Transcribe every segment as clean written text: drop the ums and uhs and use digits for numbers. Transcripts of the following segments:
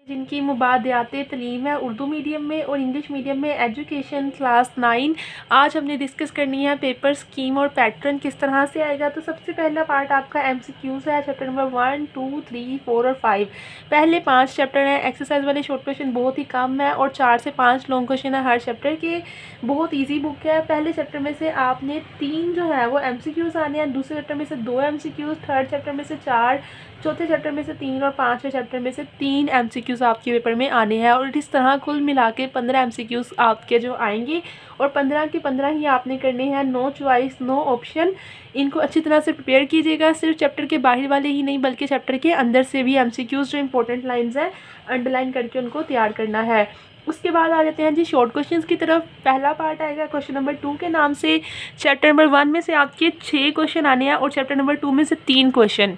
जिनकी मुबादियात तलीम है उर्दू मीडियम में और इंग्लिश मीडियम में एजुकेशन क्लास 9। आज हमने डिस्कस करनी है पेपर स्कीम और पैटर्न किस तरह से आएगा। तो सबसे पहला पार्ट आपका MCQs है, चैप्टर नंबर 1, 2, 3, 4 और 5। पहले 5 चैप्टर हैं। एक्सरसाइज वाले शॉर्ट क्वेश्चन बहुत ही कम है और 4 से 5 लॉन्ग क्वेश्चन है हर चैप्टर के। बहुत ईजी बुक है। पहले चैप्टर में से आपने 3 जो है वो MCQs आने हैं, दूसरे चैप्टर में से 2 MCQs, थर्ड चैप्टर में से 4, चौथे चैप्टर में से 3 और पाँचवें चैप्टर में से 3 MCQs आपके पेपर में आने हैं। और इस तरह कुल मिला के 15 MCQs आपके जो आएंगे और 15 के 15 ही आपने करने हैं। No choice, no option. इनको अच्छी तरह से प्रिपेयर कीजिएगा। सिर्फ चैप्टर के बाहर वाले ही नहीं बल्कि चैप्टर के अंदर से भी MCQs जो इंपॉर्टेंट लाइन्स हैं अंडरलाइन करके उनको तैयार करना है। उसके बाद आ जाते हैं जी शॉर्ट क्वेश्चंस की तरफ। पहला पार्ट आएगा क्वेश्चन नंबर 2 के नाम से। चैप्टर नंबर 1 में से आपके 6 क्वेश्चन आने हैं और चैप्टर नंबर 2 में से 3 क्वेश्चन।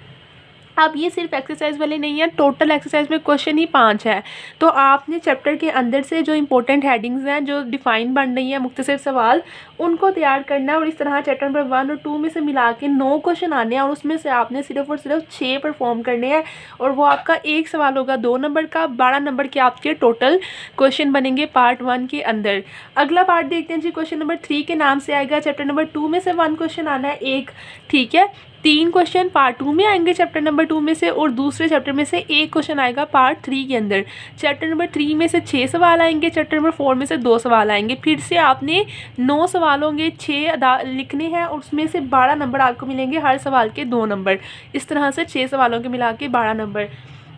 अब ये सिर्फ एक्सरसाइज वाले नहीं है, टोटल एक्सरसाइज में क्वेश्चन ही 5 है। तो आपने चैप्टर के अंदर से जो इंपॉर्टेंट हेडिंग्स हैं, जो डिफाइन बन रही है मुख्तसर सवाल, उनको तैयार करना है। और इस तरह चैप्टर नंबर 1 और 2 में से मिला के 9 क्वेश्चन आने हैं और उसमें से आपने सिर्फ और सिर्फ 6 परफॉर्म करने हैं। और वो आपका एक सवाल होगा 2 नंबर का। 12 नंबर के आपके टोटल क्वेश्चन बनेंगे पार्ट 1 के अंदर। अगला पार्ट देखते हैं जी, क्वेश्चन नंबर 3 के नाम से आएगा। चैप्टर नंबर 2 में से 1 क्वेश्चन आना है, एक, ठीक है। 3 क्वेश्चन पार्ट 2 में आएंगे चैप्टर नंबर 2 में से और दूसरे चैप्टर में से 1 क्वेश्चन आएगा पार्ट 3 के अंदर। चैप्टर नंबर 3 में से 6 सवाल आएंगे, चैप्टर नंबर 4 में से 2 सवाल आएंगे। फिर से आपने 9 सवाल होंगे, 6 लिखने हैं और उसमें से 12 नंबर आपको मिलेंगे, हर सवाल के 2 नंबर। इस तरह से 6 सवालों के मिला के 12 नंबर।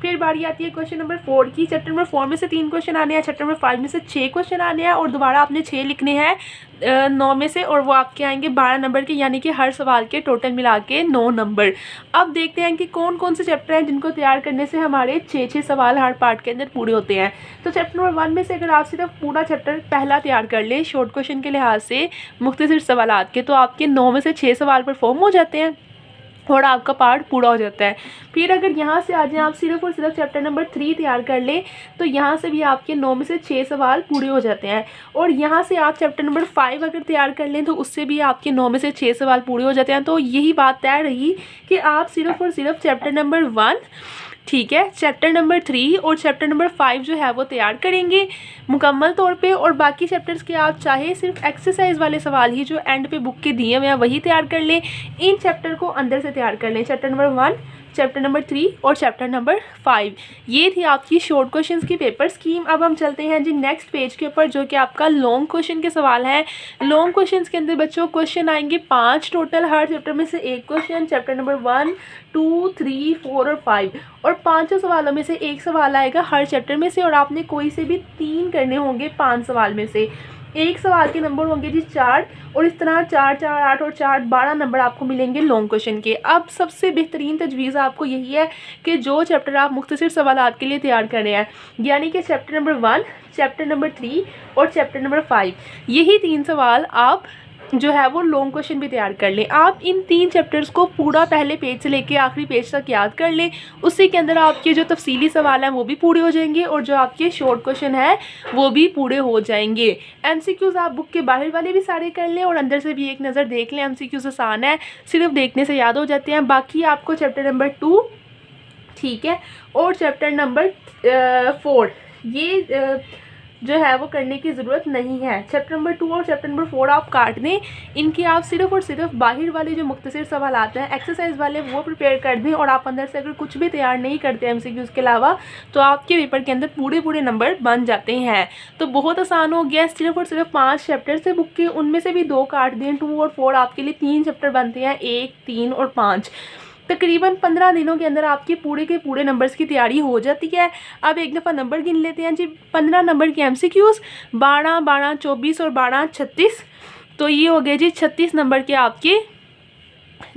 फिर बारी आती है क्वेश्चन नंबर 4 की। चैप्टर नंबर 4 में से 3 क्वेश्चन आने हैं, चैप्टर नंबर 5 में से 6 क्वेश्चन आने हैं और दोबारा आपने 6 लिखने हैं 9 में से और वो आपके आएंगे 12 नंबर के, यानी कि हर सवाल के टोटल मिला के 9 नंबर। अब देखते हैं कि कौन कौन से चैप्टर हैं जिनको तैयार करने से हमारे 6 सवाल हर पार्ट के अंदर पूरे होते हैं। तो चैप्टर नंबर 1 में से अगर आप सिर्फ पूरा चैप्टर पहला तैयार कर लें शॉर्ट क्वेश्चन के लिहाज से मुख्तसर सवालात के, तो आपके 9 में से 6 सवाल परफॉर्म हो जाते हैं और आपका पार्ट पूरा हो जाता है। फिर अगर यहाँ से आ जाए आप सिर्फ और सिर्फ चैप्टर नंबर 3 तैयार कर लें तो यहाँ से भी आपके 9 में से 6 सवाल पूरे हो जाते हैं। और यहाँ से आप चैप्टर नंबर 5 अगर तैयार कर लें तो उससे भी आपके 9 में से 6 सवाल पूरे हो जाते हैं। तो यही बात तय रही कि आप सिर्फ और सिर्फ चैप्टर नंबर 1, ठीक है, चैप्टर नंबर 3 और चैप्टर नंबर 5 जो है वो तैयार करेंगे मुकम्मल तौर पे। और बाकी चैप्टर्स के आप चाहे सिर्फ एक्सरसाइज वाले सवाल ही जो एंड पे बुक के दिए हुए हैं वही तैयार कर लें। इन चैप्टर को अंदर से तैयार कर लें, चैप्टर नंबर 1, चैप्टर नंबर 3 और चैप्टर नंबर 5। ये थी आपकी शॉर्ट क्वेश्चंस की पेपर स्कीम। अब हम चलते हैं जी नेक्स्ट पेज के ऊपर जो कि आपका लॉन्ग क्वेश्चन के सवाल हैं। लॉन्ग क्वेश्चंस के अंदर बच्चों क्वेश्चन आएंगे 5 टोटल, हर चैप्टर में से 1 क्वेश्चन, चैप्टर नंबर 1, 2, 3, 4 और 5। और 5 सवालों में से 1 सवाल आएगा हर चैप्टर में से और आपने कोई से भी 3 करने होंगे 5 सवाल में से। एक सवाल के नंबर होंगे जी 4 और इस तरह 4, 4, 8 और 4, 12 नंबर आपको मिलेंगे लॉन्ग क्वेश्चन के। अब सबसे बेहतरीन तजवीज़ आपको यही है कि जो चैप्टर आप मुख्तसर सवालात के लिए तैयार कर रहे हैं, यानी कि चैप्टर नंबर 1, चैप्टर नंबर 3 और चैप्टर नंबर 5, यही 3 सवाल आप जो है वो लॉन्ग क्वेश्चन भी तैयार कर लें। आप इन 3 चैप्टर्स को पूरा पहले पेज से लेके आखिरी पेज तक याद कर लें। उसी के अंदर आपके जो तफसीली सवाल हैं वो भी पूरे हो जाएंगे और जो आपके शॉर्ट क्वेश्चन हैं वो भी पूरे हो जाएंगे। MCQs आप बुक के बाहर वाले भी सारे कर लें और अंदर से भी एक नज़र देख लें। MCQs आसान है, सिर्फ देखने से याद हो जाते हैं। बाकी आपको चैप्टर नंबर 2, ठीक है, और चैप्टर नंबर 4 ये जो है वो करने की ज़रूरत नहीं है। चैप्टर नंबर 2 और चैप्टर नंबर 4 आप काट दें। इनकी आप सिर्फ और सिर्फ बाहर वाले जो मुख्तसर सवाल आते हैं एक्सरसाइज वाले वो प्रिपेयर कर दें और आप अंदर से अगर कुछ भी तैयार नहीं करते MCQs के अलावा तो आपके पेपर के अंदर पूरे नंबर बन जाते हैं। तो बहुत आसान हो गया। सिर्फ और सिर्फ 5 चैप्टर्स थे बुक के, उनमें से भी 2 काट दें। 2 और 4 आपके लिए 3 चैप्टर बनते हैं, 1, 3 और 5। तकरीबन 15 दिनों के अंदर आपके पूरे के पूरे नंबर्स की तैयारी हो जाती है। अब एक दफ़ा नंबर गिन लेते हैं जी। 15 नंबर के MCQs 12, 12, 24 और 12, 36। तो ये हो गए जी 36 नंबर के आपके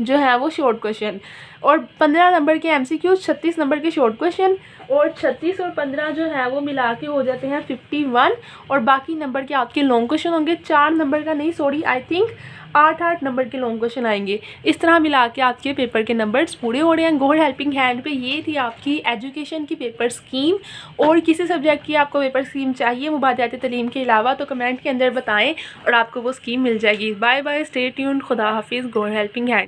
जो है वो शॉर्ट क्वेश्चन। और 15 नंबर के MCQs, 36 नंबर के शॉर्ट क्वेश्चन और 36 और 15 जो है वो मिला के हो जाते हैं 51। और बाकी नंबर के आपके लॉन्ग क्वेश्चन होंगे। 4 नंबर का नहीं, सॉरी, आई थिंक 8 नंबर के लॉन्ग क्वेश्चन आएंगे। इस तरह मिला के आपके पेपर के नंबर्स पूरे हो रहे हैं। गोल्ड हेल्पिंग हैंड पे ये थी आपकी एजुकेशन की पेपर स्कीम। और किसी सब्जेक्ट की आपको पेपर स्कीम चाहिए मुबादियात तलीम के अलावा तो कमेंट के अंदर बताएं और आपको वो स्कीम मिल जाएगी। बाय बाय, स्टे ट्यून्ड, खुदा हाफिज़। Gold helping hand.